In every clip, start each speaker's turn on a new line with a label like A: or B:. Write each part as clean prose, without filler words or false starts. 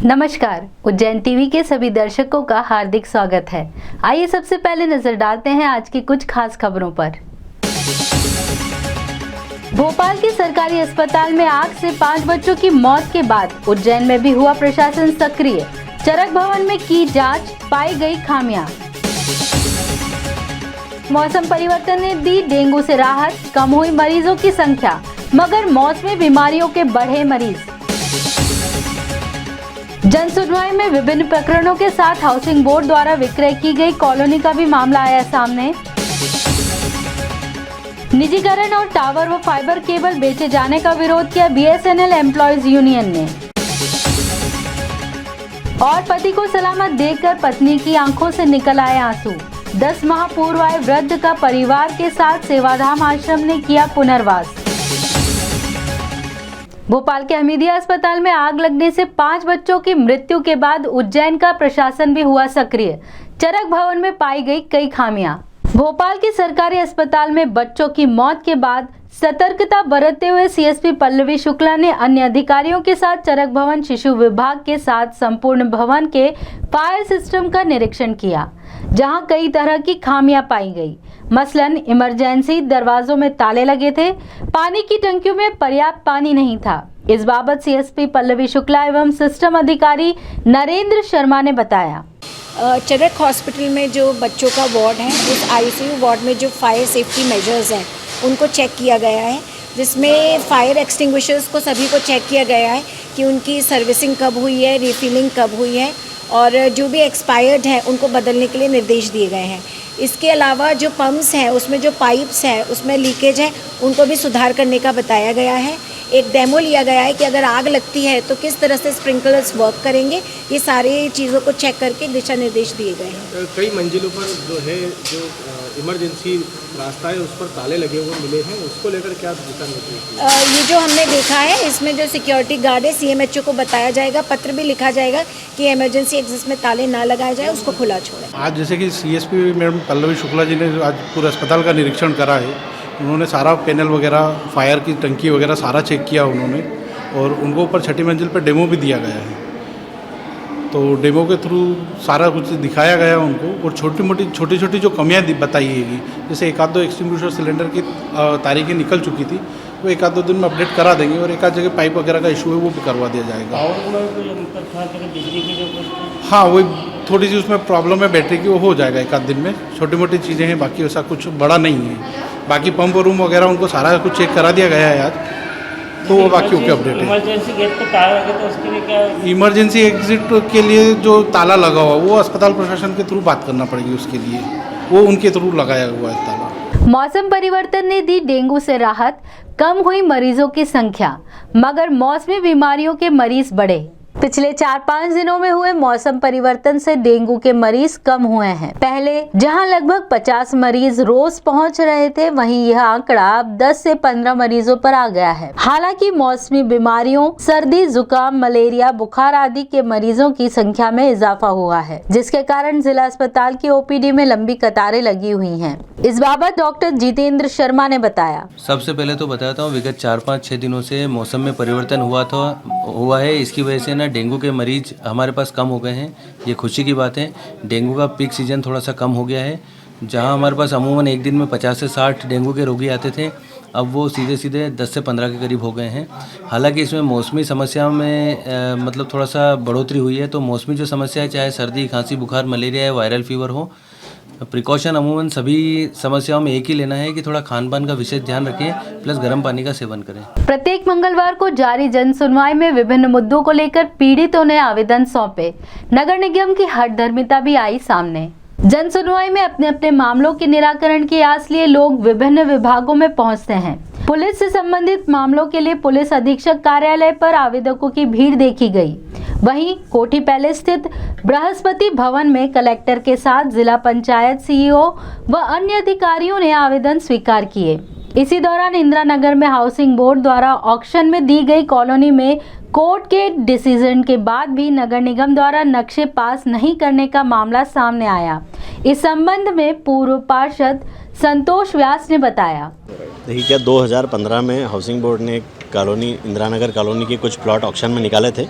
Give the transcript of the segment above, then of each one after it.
A: नमस्कार, उज्जैन टीवी के सभी दर्शकों का हार्दिक स्वागत है। आइए सबसे पहले नजर डालते हैं आज की कुछ खास खबरों पर। भोपाल के सरकारी अस्पताल में आग से 5 बच्चों की मौत के बाद उज्जैन में भी हुआ प्रशासन सक्रिय। चरक भवन में की जांच, पाई गई खामियां। मौसम परिवर्तन ने दी डेंगू से राहत, कम हुई मरीजों की संख्या, मगर मौसमी बीमारियों के बढ़े मरीज। जन सुनवाई में विभिन्न प्रकरणों के साथ हाउसिंग बोर्ड द्वारा विक्रय की गई कॉलोनी का भी मामला आया सामने। निजीकरण और टावर व फाइबर केबल बेचे जाने का विरोध किया बीएसएनएल एम्प्लॉयज यूनियन ने। और पति को सलामत देखकर पत्नी की आंखों से निकल आए आंसू। 10 माह पूर्व आए वृद्ध का परिवार के साथ सेवाधाम आश्रम ने किया पुनर्वास। भोपाल के हमीदिया अस्पताल में आग लगने से 5 बच्चों की मृत्यु के बाद उज्जैन का प्रशासन भी हुआ सक्रिय। चरक भवन में पाई गई कई खामियां। भोपाल के सरकारी अस्पताल में बच्चों की मौत के बाद सतर्कता बरतते हुए सीएसपी पल्लवी शुक्ला ने अन्य अधिकारियों के साथ चरक भवन शिशु विभाग के साथ संपूर्ण भवन के फायर सिस्टम का निरीक्षण किया, जहां कई तरह की खामियां पाई गई। मसलन इमरजेंसी दरवाजों में ताले लगे थे, पानी की टंकियों में पर्याप्त पानी नहीं था। इस बाबत सीएसपी पल्लवी शुक्ला एवं सिस्टम अधिकारी नरेंद्र शर्मा ने बताया।
B: चरक हॉस्पिटल में जो बच्चों का वार्ड है, उस आईसीयू वार्ड में जो फायर सेफ्टी मेजर्स हैं उनको चेक किया गया है, जिसमें फायर एक्सटिंग्विशर्स को सभी को चेक किया गया है कि उनकी सर्विसिंग कब हुई है, रिफिलिंग कब हुई है, और जो भी एक्सपायर्ड है उनको बदलने के लिए निर्देश दिए गए हैं। इसके अलावा जो पम्प्स हैं उसमें जो पाइप्स हैं उसमें लीकेज है, उनको भी सुधार करने का बताया गया है। एक डेमो लिया गया है कि अगर आग लगती है तो किस तरह से स्प्रिंकलर्स वर्क करेंगे। ये सारी चीज़ों को चेक करके दिशा निर्देश दिए गए हैं।
C: कई मंजिलों पर जो है जो इमरजेंसी रास्ता है उस पर ताले लगे हुए मिले हैं, उसको लेकर क्या दिशा निर्देश?
B: ये जो हमने देखा है इसमें जो सिक्योरिटी गार्ड है सीएमएचओ को बताया जाएगा, पत्र भी लिखा जाएगा कि इमरजेंसी एग्जिट में ताले ना लगाए जाए, उसको खुला छोड़े।
D: आज जैसे कि सीएसपी मैडम पल्लवी शुक्ला जी ने आज पूरे अस्पताल का निरीक्षण करा है। उन्होंने सारा पैनल वगैरह, फायर की टंकी वगैरह सारा चेक किया उन्होंने, और उनको ऊपर 6ठी मंजिल पर डेमो भी दिया गया है। तो डेमो के थ्रू सारा कुछ दिखाया गया उनको, और छोटी छोटी जो कमियां बताई गई, जैसे एक आध दो एक्सटिंग्विशर सिलेंडर की तारीखें निकल चुकी थी, वो एक आध दो दिन में अपडेट करा देंगे, और एक आध जगह पाइप वगैरह का इशू है वो भी करवा दिया जाएगा। हाँ, वही थोड़ी सी उसमें प्रॉब्लम है बैटरी की, वो हो जाएगा एक आध दिन में। छोटी मोटी चीज़ें हैं, बाकी वैसा कुछ बड़ा नहीं है। बाकी पंप रूम वगैरह उनको सारा कुछ चेक करा दिया गया है आज, तो वो बाकी ओके अपडेट है।
E: इमरजेंसी गेट पर ताला लगे तो उसके लिए क्या?
D: इमरजेंसी एग्जिट के लिए जो ताला लगा हुआ वो अस्पताल प्रशासन के थ्रू बात करना पड़ेगी, उसके लिए वो उनके थ्रू लगाया हुआ है ताला।
A: मौसम परिवर्तन ने दी डेंगू से राहत, कम हुई मरीजों की संख्या, मगर मौसमी बीमारियों के मरीज बढ़े। पिछले 4-5 दिनों में हुए मौसम परिवर्तन से डेंगू के मरीज कम हुए हैं। पहले जहां लगभग 50 मरीज रोज पहुंच रहे थे, वहीं यह आंकड़ा अब 10 से 15 मरीजों पर आ गया है। हालांकि मौसमी बीमारियों, सर्दी, जुकाम, मलेरिया, बुखार आदि के मरीजों की संख्या में इजाफा हुआ है, जिसके कारण जिला अस्पताल की ओपीडी में लंबी कतारें लगी हुई हैं। इस बाबत डॉक्टर जितेंद्र शर्मा ने बताया।
F: सबसे पहले तो बताता हूँ, विगत 4-5-6 दिनों से मौसम में परिवर्तन हुआ है। इसकी वजह से डेंगू के मरीज हमारे पास कम हो गए हैं, ये खुशी की बात है। डेंगू का पीक सीजन थोड़ा सा कम हो गया है। जहां हमारे पास अमूमन एक दिन में 50 से 60 डेंगू के रोगी आते थे, अब वो सीधे 10 से 15 के करीब हो गए हैं। हालांकि इसमें मौसमी समस्याओं में मतलब थोड़ा सा बढ़ोतरी हुई है। तो मौसमी जो समस्या है, चाहे सर्दी, खांसी, बुखार, मलेरिया या वायरल फीवर हो, प्रिकॉशन अमूमन सभी समस्याओं में एक ही लेना है कि थोड़ा खान पान का विशेष ध्यान रखें, प्लस गर्म पानी का सेवन करें।
A: प्रत्येक मंगलवार को जारी जन सुनवाई में विभिन्न मुद्दों को लेकर पीड़ितों ने आवेदन सौंपे। नगर निगम की हठधर्मिता भी आई सामने। जन सुनवाई में अपने अपने मामलों के निराकरण की आस लिए लोग विभिन्न विभागों में पहुंचते हैं। पुलिस से संबंधित मामलों के लिए पुलिस अधीक्षक कार्यालय पर आवेदकों की भीड़ देखी गई। वहीं कोठी पैलेस स्थित बृहस्पति भवन में कलेक्टर के साथ जिला पंचायत सीईओ व अन्य अधिकारियों ने आवेदन स्वीकार किए। इसी दौरान इंदिरा नगर में हाउसिंग बोर्ड द्वारा ऑक्शन में दी गई कॉलोनी में कोर्ट के डिसीजन के बाद भी नगर निगम द्वारा नक्शे पास नहीं करने का मामला सामने आया। इस संबंध में पूर्व पार्षद संतोष व्यास ने बताया।
G: देखिए, क्या 2015 में हाउसिंग बोर्ड ने कॉलोनी इंदिरा नगर कॉलोनी के कुछ प्लॉट ऑक्शन में निकाले थे,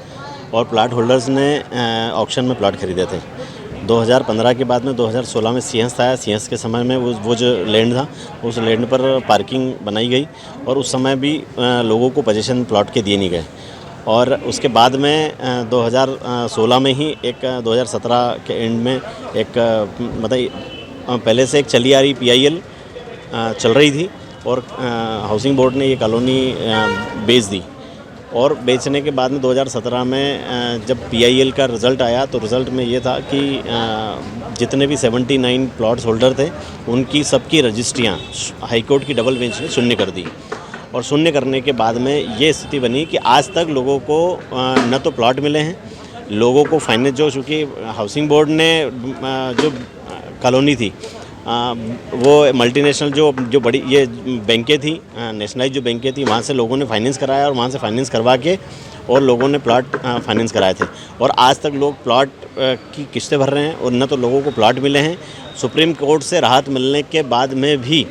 G: और प्लाट होल्डर्स ने ऑक्शन में प्लाट खरीदे थे। 2015 के बाद में 2016 में सिंहस्थ आया। सिंहस्थ के समय में वो जो लैंड था उस लैंड पर पार्किंग बनाई गई और उस समय भी लोगों को पोजीशन प्लॉट के दिए नहीं गए। और उसके बाद में 2016 में ही एक 2017 के एंड में एक मतलब पहले से एक चली आ रही PIL चल रही थी और हाउसिंग बोर्ड ने ये कॉलोनी बेच दी। और बेचने के बाद में 2017 में जब PIL का रिज़ल्ट आया तो रिज़ल्ट में ये था कि जितने भी 79 प्लॉट्स होल्डर थे उनकी सबकी रजिस्ट्रियाँ हाई कोर्ट की डबल बेंच ने शून्य कर दी। और शून्य करने के बाद में ये स्थिति बनी कि आज तक लोगों को न तो प्लॉट मिले हैं, लोगों को फाइनेंस जो चूँकि हाउसिंग बोर्ड ने जो कॉलोनी थी वो मल्टीनेशनल जो बड़ी ये बैंकें थी, नेशनलाइज जो बैंकें थी, वहाँ से लोगों ने फाइनेंस कराया और वहाँ से फाइनेंस करवा के और लोगों ने प्लॉट फाइनेंस कराए थे। और आज तक लोग प्लॉट की किस्तें भर रहे हैं और न तो लोगों को प्लॉट मिले हैं। सुप्रीम कोर्ट से राहत मिलने के बाद में भी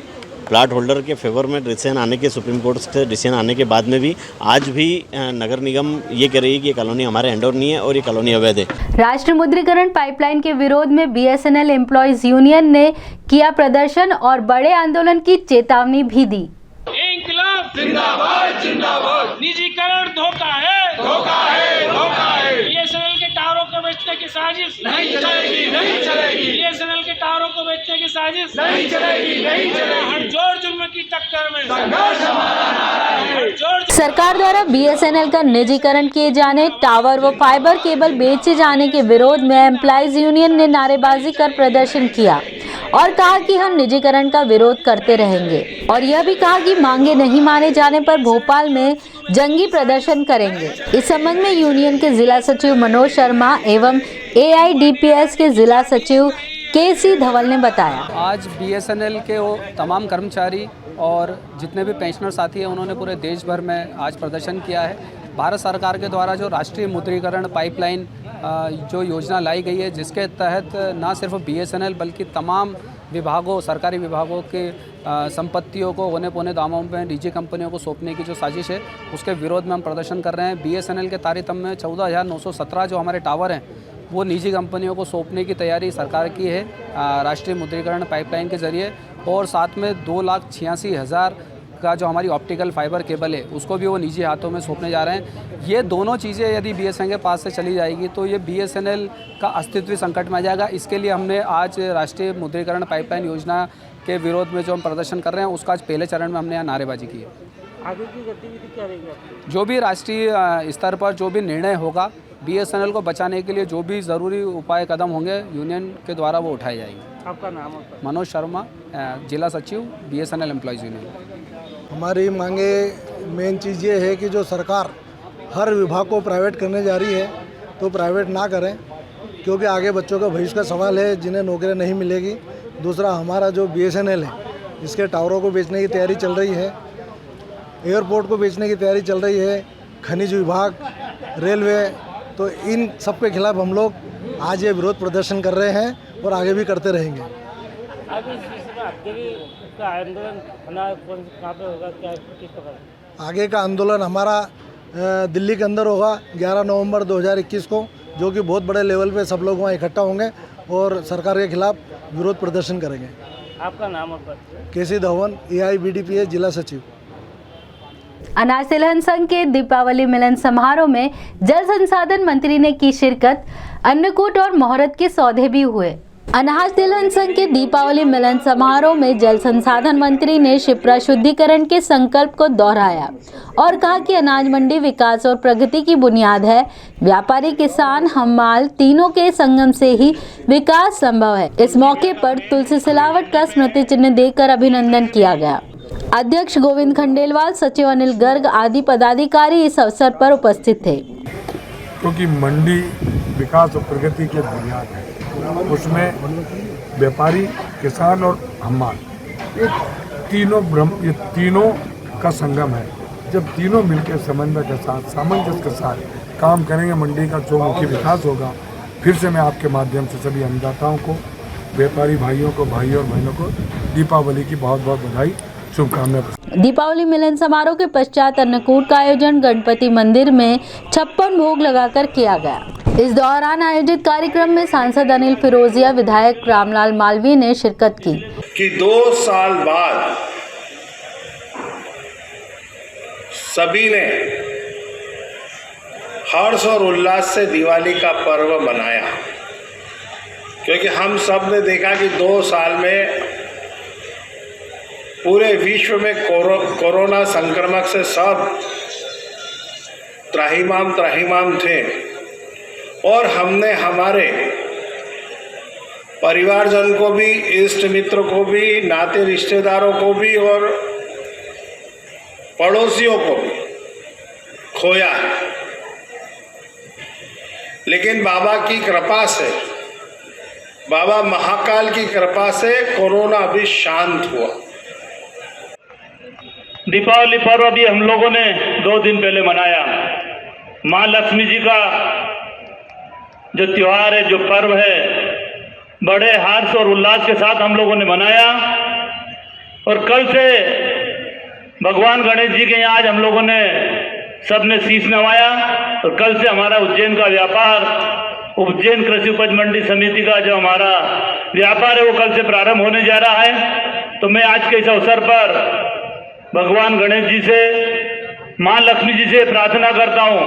G: प्लाट होल्डर के फेवर में डिसीजन आने के सुप्रीम कोर्ट से डिसीजन आने के बाद में भी आज भी नगर निगम ये कह रही है कि ये कॉलोनी हमारे हैंडओवर नहीं है और ये कॉलोनी अवैध है।
A: राष्ट्रीय मुद्रीकरण पाइपलाइन के विरोध में BSNL एम्प्लॉयज यूनियन ने किया प्रदर्शन और बड़े आंदोलन की चेतावनी भी दी।
H: इंकलाब जिंदाबाद जिंदाबाद। निजीकरण धोखा है, धोखा है, धोखा है। BSNL के टावरों को बेचने की साजिश नहीं चलेगी, नहीं चलेगी। BSNL के टावरों को बेचने की साजिश नहीं चलेगी, नहीं चलेगी। हड़जोड़ जुल्म की टक्कर में संघर्ष हमारा नारा है।
A: सरकार द्वारा BSNL का निजीकरण किए जाने, टावर व फाइबर केबल बेचे जाने के विरोध में एम्प्लॉयज यूनियन ने नारेबाजी कर प्रदर्शन किया और कहा कि हम निजीकरण का विरोध करते रहेंगे और यह भी कहा कि मांगे नहीं माने जाने पर भोपाल में जंगी प्रदर्शन करेंगे। इस संबंध में यूनियन के जिला सचिव मनोज शर्मा एवं AIDPS के जिला सचिव KC धवल ने बताया।
I: आज BSNL के वो तमाम कर्मचारी और जितने भी पेंशनर साथी हैं उन्होंने पूरे देश भर में आज प्रदर्शन किया है। भारत सरकार के द्वारा जो राष्ट्रीय मुद्रीकरण पाइपलाइन जो योजना लाई गई है, जिसके तहत ना सिर्फ BSNL बल्कि तमाम विभागों, सरकारी विभागों के संपत्तियों को औने पौने दामों में निजी कंपनियों को सौंपने की जो साजिश है उसके विरोध में हम प्रदर्शन कर रहे हैं। BSNL के तारतम्य में 14,917 जो हमारे टावर हैं वो निजी कंपनियों को सौंपने की तैयारी सरकार की है राष्ट्रीय मुद्रीकरण पाइपलाइन के ज़रिए। और साथ में 2,86,000 का जो हमारी ऑप्टिकल फाइबर केबल है उसको भी वो निजी हाथों में सौंपने जा रहे हैं। ये दोनों चीज़ें यदि BSNL के पास से चली जाएगी तो ये BSNL का अस्तित्व संकट में आ जाएगा। इसके लिए हमने आज राष्ट्रीय मुद्रीकरण पाइपलाइन योजना के विरोध में जो हम प्रदर्शन कर रहे हैं उसका आज पहले चरण में हमने यहाँ नारेबाजी की है।
E: आगे की गतिविधि क्या रहेगी आपकी?
I: जो भी राष्ट्रीय स्तर पर जो भी निर्णय होगा BSNL को बचाने के लिए जो भी ज़रूरी उपाय कदम होंगे यूनियन के द्वारा वो उठाए जाएंगे।
E: आपका नाम?
I: मनोज शर्मा, जिला सचिव BSNL एम्प्लॉयज़ यूनियन।
J: हमारी मांगे मेन चीज़ ये है कि जो सरकार हर विभाग को प्राइवेट करने जा रही है तो प्राइवेट ना करें, क्योंकि आगे बच्चों का भविष्य का सवाल है जिन्हें नौकरियां नहीं मिलेगी। दूसरा, हमारा जो BSNL है इसके टावरों को बेचने की तैयारी चल रही है, एयरपोर्ट को बेचने की तैयारी चल रही है, खनिज विभाग, रेलवे, तो इन सब के खिलाफ हम लोग आज ये विरोध प्रदर्शन कर रहे हैं और आगे भी करते रहेंगे। आगे का आंदोलन हमारा दिल्ली के अंदर होगा 11 नवंबर 2021 को, जो कि बहुत बड़े लेवल पे सब लोग वहाँ इकट्ठा होंगे और सरकार के खिलाफ विरोध प्रदर्शन करेंगे।
E: आपका नाम और पद?
J: KC धवन, AIBDPS जिला सचिव।
A: अनाज तिलहन संघ के दीपावली मिलन समारोह में जल संसाधन मंत्री ने की शिरकत। अन्नकूट और मुहूर्त के सौदे भी हुए। अनाज तिलहन संघ के दीपावली मिलन समारोह में जल संसाधन मंत्री ने शिप्रा शुद्धिकरण के संकल्प को दोहराया और कहा कि अनाज मंडी विकास और प्रगति की बुनियाद है। व्यापारी, किसान, हमाल तीनों के संगम से ही विकास संभव है। इस मौके पर तुलसी सिलावट का स्मृति चिन्ह देकर अभिनंदन किया गया। अध्यक्ष गोविंद खंडेलवाल, सचिव अनिल गर्ग आदि पदाधिकारी इस अवसर पर उपस्थित थे।
K: क्योंकि मंडी विकास और प्रगति के बुनियाद है, उसमें व्यापारी, किसान और हमाल ये तीनों का संगम है। जब तीनों मिलकर समन्वय के साथ, सामंजस्य के साथ काम करेंगे, मंडी का चौमुखी विकास होगा। फिर से मैं आपके माध्यम से सभी अन्नदाताओं को, व्यापारी भाइयों को, भाइयों और बहनों को दीपावली की बहुत बहुत बधाई। शुभकामनाएं।
A: दीपावली मिलन समारोह के पश्चात अन्नकूट का आयोजन गणपति मंदिर में 56 भोग लगाकर किया गया। इस दौरान आयोजित कार्यक्रम में सांसद अनिल फिरोजिया, विधायक रामलाल मालवीय ने शिरकत की।
L: कि 2 साल बाद सभी ने हर्ष और उल्लास से दिवाली का पर्व मनाया, क्योंकि हम सब ने देखा कि 2 साल में पूरे विश्व में कोरोना संक्रमण से सब त्राहिमाम थे, और हमने हमारे परिवारजन को भी, इष्ट मित्र को भी, नाते रिश्तेदारों को भी और पड़ोसियों को भी खोया है। लेकिन बाबा की कृपा से, बाबा महाकाल की कृपा से कोरोना अभी शांत हुआ।
E: दीपावली पर्व भी हम लोगों ने 2 दिन पहले मनाया। माँ लक्ष्मी जी का जो त्योहार है, जो पर्व है, बड़े हर्ष और उल्लास के साथ हम लोगों ने मनाया। और कल से भगवान गणेश जी के यहाँ आज हम लोगों ने सबने शीश नवाया। और कल से हमारा उज्जैन का व्यापार, उज्जैन कृषि उपज मंडी समिति का जो हमारा व्यापार है वो कल से प्रारंभ होने जा रहा है। तो मैं आज के इस अवसर पर भगवान गणेश जी से, माँ लक्ष्मी जी से प्रार्थना करता हूँ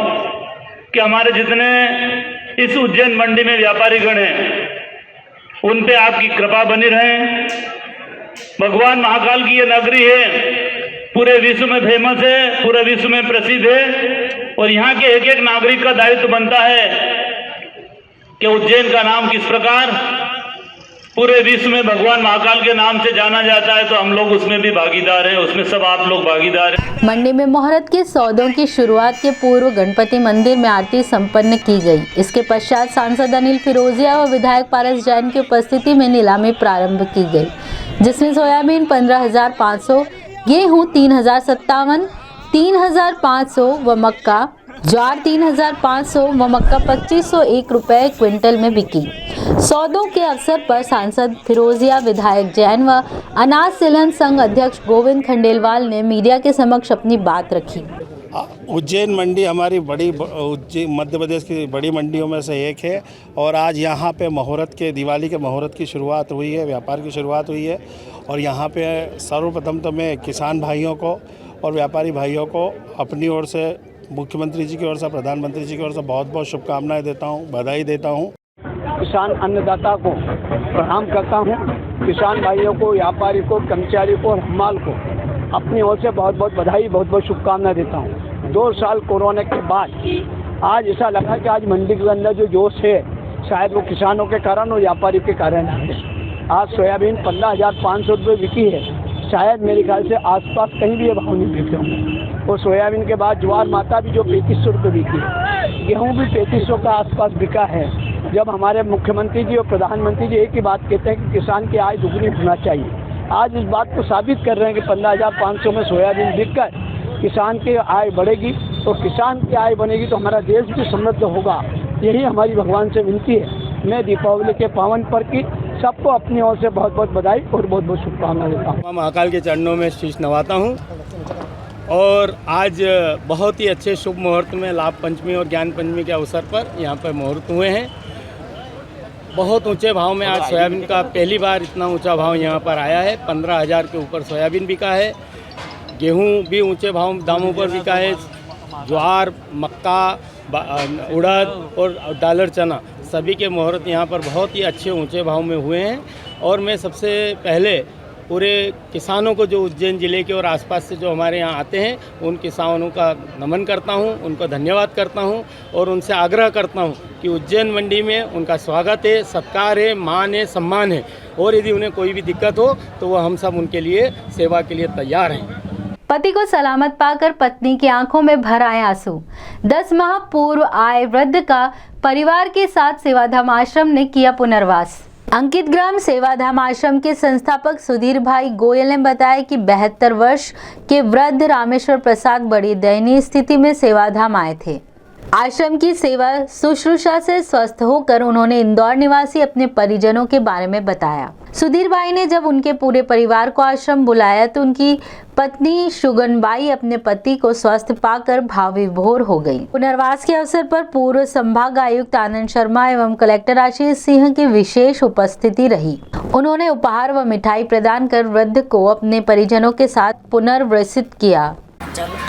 E: कि हमारे जितने इस उज्जैन मंडी में व्यापारी गण हैं उन पे आपकी कृपा बनी रहे। भगवान महाकाल की ये नगरी है, पूरे विश्व में फेमस है, पूरे विश्व में प्रसिद्ध है। और यहाँ के एक एक नागरिक का दायित्व बनता है कि उज्जैन का नाम किस प्रकार पूरे विश्व में भगवान महाकाल के नाम से जाना जाता है, तो हम लोग उसमें भी भागीदार हैं, उसमें सब आप लोग भागीदार हैं।
A: मंडी में मुहूर्त के सौदों की शुरुआत के पूर्व गणपति मंदिर में आरती संपन्न की गई। इसके पश्चात सांसद अनिल फिरोजिया व विधायक पारस जैन की उपस्थिति में नीलामी प्रारंभ की गई, जिसमें सोयाबीन 15,500, गेहूँ 3,057, 3,500 व मक्का, ज्वार 3,500 व मक्का 2,501 रुपये क्विंटल में बिकी। सौदों के अवसर पर सांसद फिरोजिया, विधायक जैन व अनाज सिलन संघ अध्यक्ष गोविंद खंडेलवाल ने मीडिया के समक्ष अपनी बात रखी।
L: उज्जैन मंडी हमारी बड़ी मध्य प्रदेश की बड़ी मंडियों में से एक है, और आज यहाँ पे मुहूर्त के, दिवाली के मुहूर्त की शुरुआत हुई है, व्यापार की शुरुआत हुई है। और यहाँ पे सर्वप्रथम तो मैं किसान भाइयों को और व्यापारी भाइयों को अपनी ओर से, मुख्यमंत्री जी की ओर से, प्रधानमंत्री जी की ओर से बहुत बहुत शुभकामनाएं देता हूँ, बधाई देता हूँ।
I: किसान अन्नदाता को प्रणाम करता हूँ। किसान भाइयों को, व्यापारी को, कर्मचारी को और हमाल को अपनी ओर से बहुत बहुत बधाई, बहुत बहुत शुभकामनाएं देता हूँ। 2 साल कोरोना के बाद आज ऐसा लगा कि आज मंडी के अंदर जो जोश है, शायद वो किसानों के कारण और व्यापारी के कारण है। आज सोयाबीन 15,500 रुपये बिकी है, शायद मेरे ख्याल से आसपास कहीं भी ये भाव नहीं बिकते होंगे। और सोयाबीन के बाद ज्वार माता भी जो 3,500 रुपये बिकी है, गेहूँ भी 3,500 का आसपास बिका है। जब हमारे मुख्यमंत्री जी और प्रधानमंत्री जी एक ही बात कहते हैं कि किसान की आय दुगनी होना चाहिए, आज इस बात को साबित कर रहे हैं कि 15,500 में सोयाबीन बिककर किसान की आय बढ़ेगी। तो किसान की आय बनेगी तो हमारा देश भी समृद्ध होगा। यही हमारी भगवान से विनती है। मैं दीपावली के पावन पर्व की सबको अपनी ओर से बहुत बहुत बधाई और बहुत बहुत शुभकामनाएं देता हूँ।
L: महाकाल के चरणों में शीश नवाता हूँ। और आज बहुत ही अच्छे शुभ मुहूर्त में लाभ पंचमी और ज्ञान पंचमी के अवसर पर यहाँ पर मुहूर्त हुए हैं। बहुत ऊंचे भाव में आज सोयाबीन का पहली बार इतना ऊंचा भाव यहाँ पर आया है। 15,000 के ऊपर सोयाबीन बिका है। गेहूँ भी ऊंचे भाव दामों पर बिका है। ज्वार, मक्का, उड़द और डालर चना सभी के मुहूर्त यहाँ पर बहुत ही अच्छे ऊंचे भाव में हुए हैं। और मैं सबसे पहले पूरे किसानों को जो उज्जैन ज़िले के और आसपास से जो हमारे यहाँ आते हैं उन किसानों का नमन करता हूँ, उनको धन्यवाद करता हूँ और उनसे आग्रह करता हूँ कि उज्जैन मंडी में उनका स्वागत है, सत्कार है, मान है, सम्मान है। और यदि उन्हें कोई भी दिक्कत हो तो वह हम सब उनके लिए सेवा के लिए तैयार हैं।
A: पति को सलामत पाकर पत्नी की आंखों में भर आए आंसू। 10 माह पूर्व आए वृद्ध का परिवार के साथ सेवाधाम आश्रम ने किया पुनर्वास। अंकित ग्राम सेवाधाम आश्रम के संस्थापक सुधीर भाई गोयल ने बताया कि 72 वर्ष के वृद्ध रामेश्वर प्रसाद बड़ी दयनीय स्थिति में सेवाधाम आए थे। आश्रम की सेवा शुश्रूषा से स्वस्थ होकर उन्होंने इंदौर निवासी अपने परिजनों के बारे में बताया। सुधीर भाई ने जब उनके पूरे परिवार को आश्रम बुलाया तो उनकी पत्नी शुगनबाई अपने पति को स्वस्थ पाकर भाव विभोर हो गई। पुनर्वास के अवसर पर पूर्व संभाग आयुक्त आनंद शर्मा एवं कलेक्टर आशीष सिंह की विशेष उपस्थिति रही। उन्होंने उपहार व मिठाई प्रदान कर वृद्ध को अपने परिजनों के साथ पुनर्वसित किया।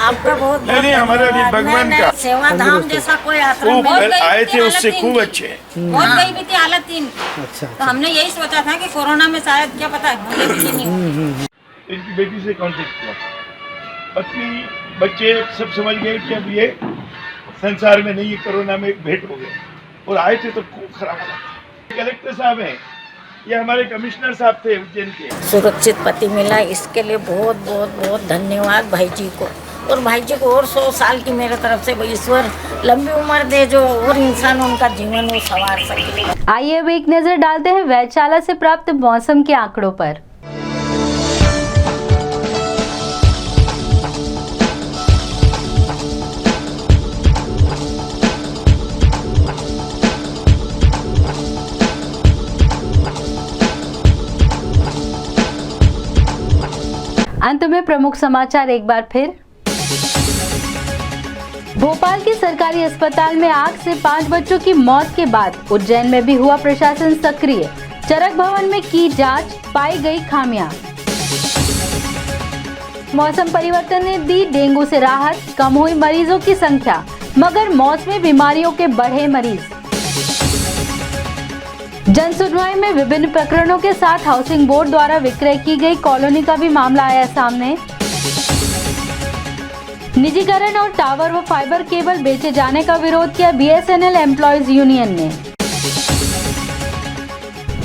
M: आपका बहुत
K: नहीं हमारे भगवान का
M: सेवा धाम जैसा कोई आश्रम
K: आए थे उससे खूब अच्छे
M: बहुत गई भी थी हालत तीन। अच्छा, तो हमने यही सोचा था कि कोरोना में शायद क्या पता
K: इनकी बेटी से कांटेक्ट किया, पत्नी बच्चे सब समझ गए कि अब ये संसार में नहीं, ये कोरोना में भेंट हो गए और आए थे तो खूब खराब हालत। कलेक्टर साहब हैं, ये हमारे कमिश्नर साहब थे उज्जैन के।
M: सुरक्षित पति मिला, इसके लिए बहुत बहुत बहुत धन्यवाद भाई जी को, और भाई जी को और 100 साल की मेरे तरफ से ईश्वर लंबी उम्र दे, जो और इंसान उनका जीवन वो संवार सके।
A: आइए अब एक नजर डालते हैं वैधशाला से प्राप्त मौसम के आंकड़ों पर। अंत में प्रमुख समाचार एक बार फिर। भोपाल के सरकारी अस्पताल में आग से 5 बच्चों की मौत के बाद उज्जैन में भी हुआ प्रशासन सक्रिय। चरक भवन में की जांच, पाई गई खामियां। मौसम परिवर्तन ने दी डेंगू से राहत, कम हुई मरीजों की संख्या, मगर मौसमी बीमारियों के बढ़े मरीज। जन सुनवाई में विभिन्न प्रकरणों के साथ हाउसिंग बोर्ड द्वारा विक्रय की गई कॉलोनी का भी मामला आया सामने। निजीकरण और टावर व फाइबर केबल बेचे जाने का विरोध किया BSNL एम्प्लॉयज यूनियन ने।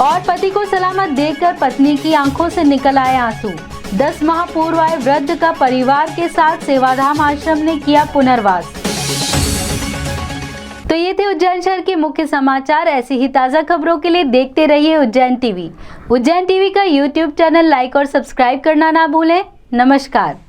A: और पति को सलामत देखकर पत्नी की आंखों से निकल आए आंसू। 10 माह पूर्व आए वृद्ध का परिवार के साथ सेवाधाम आश्रम ने किया पुनर्वास। तो ये थे उज्जैन शहर के मुख्य समाचार। ऐसी ही ताज़ा खबरों के लिए देखते रहिए उज्जैन टीवी। उज्जैन टीवी का YouTube चैनल लाइक और सब्सक्राइब करना ना भूलें। नमस्कार।